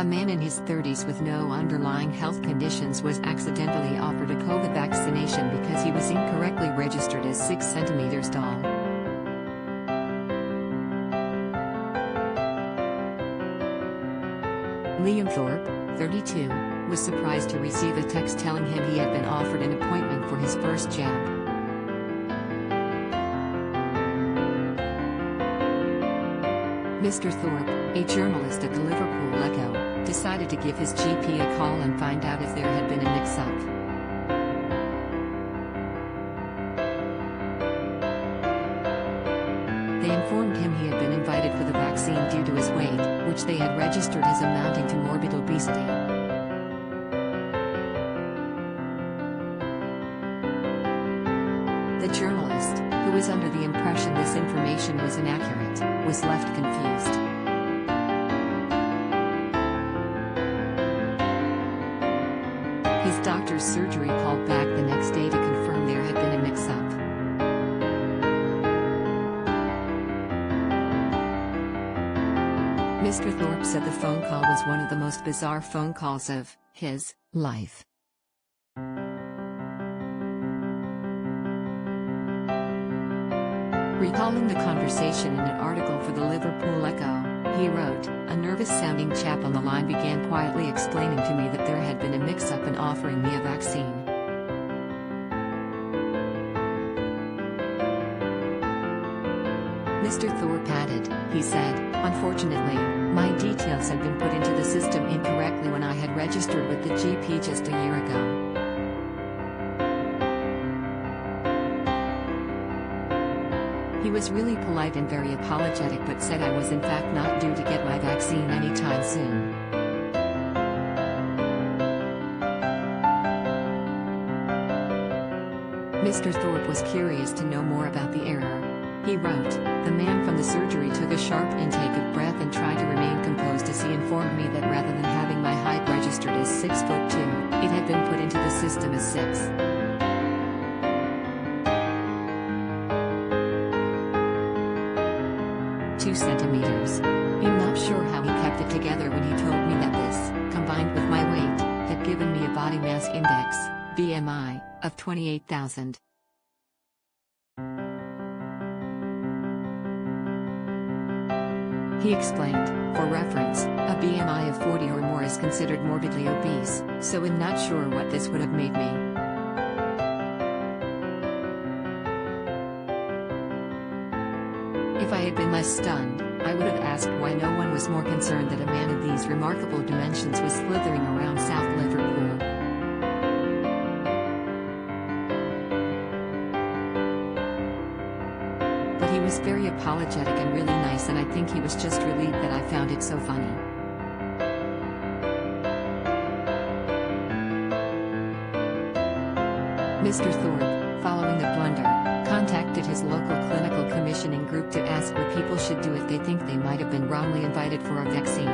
A man in his 30s with no underlying health conditions was accidentally offered a COVID vaccination because he was incorrectly registered as 6 centimeters tall. Liam Thorp, 32, was surprised to receive a text telling him he had been offered an appointment for his first jab. Mr Thorp, a journalist at the Liverpool Echo, decided to give his GP a call and find out if there had been a mix-up. They informed him he had been invited for the vaccine due to his weight, which they had registered as amounting to morbid obesity. The journalist, who was under the impression this information was inaccurate, was left confused. His doctor's surgery called back the next day to confirm there had been a mix-up. Mr Thorp said the phone call was one of the most bizarre phone calls of his life. Recalling the conversation in an article for the Liverpool Echo, he wrote, "A nervous-sounding chap on the line began quietly explaining to me that there had been a mix-up in offering me a vaccine. Mr Thorp added, he said, unfortunately, my details had been put into the system incorrectly when I had registered with the GP just a year ago. He was really polite and very apologetic but said I was in fact not due to get my vaccine anytime soon. Mr Thorp was curious to know more about the error. He wrote, the man from the surgery took a sharp intake of breath and tried to remain composed as he informed me that rather than having my height registered as 6'2", it had been put into the system as 6. 2 centimeters. I'm not sure how he kept it together when he told me that this, combined with my weight, had given me a body mass index, BMI, of 28,000. He explained, for reference, a BMI of 40 or more is considered morbidly obese, so I'm not sure what this would have made me. If I had been less stunned, I would have asked why no one was more concerned that a man of these remarkable dimensions was slithering around South Liverpool. But he was very apologetic and really nice, and I think he was just relieved that I found it so funny. Mr Thorp, following the blunder, contacted his local clinical commissioning group to ask what people should do if they think they might have been wrongly invited for a vaccine.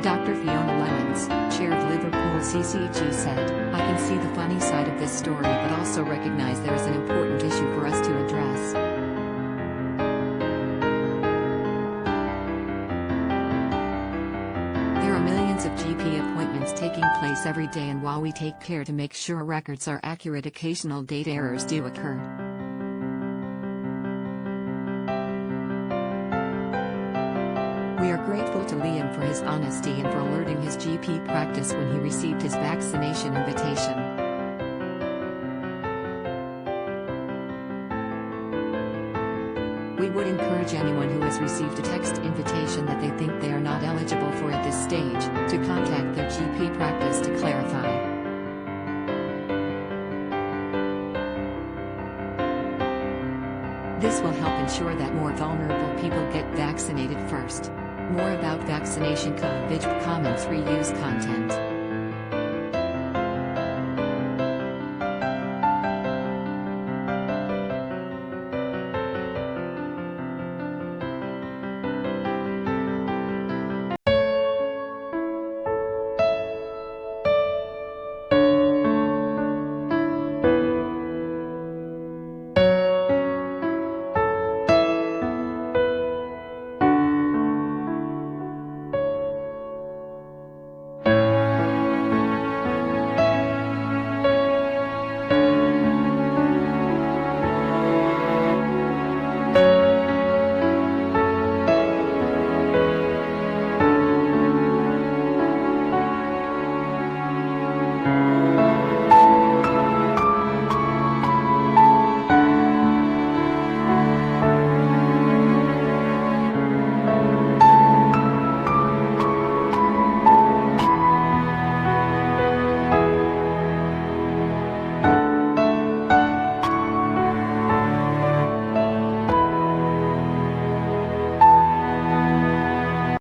Dr Fiona Lemmens, chair of Liverpool CCG said, I can see the funny side of this story but also recognize there is an important issue for us to address. There are millions of GP appointments taking place every day, and while we take care to make sure records are accurate, occasional date errors do occur. We are grateful to Liam for his honesty and for alerting his GP practice when he received his vaccination invitation. We would encourage anyone who has received a text invitation that they think they are not eligible for at this stage, to contact their GP practice to clarify. This will help ensure that more vulnerable people get vaccinated first. More about Vaccination COVIDGP Comments Reuse content.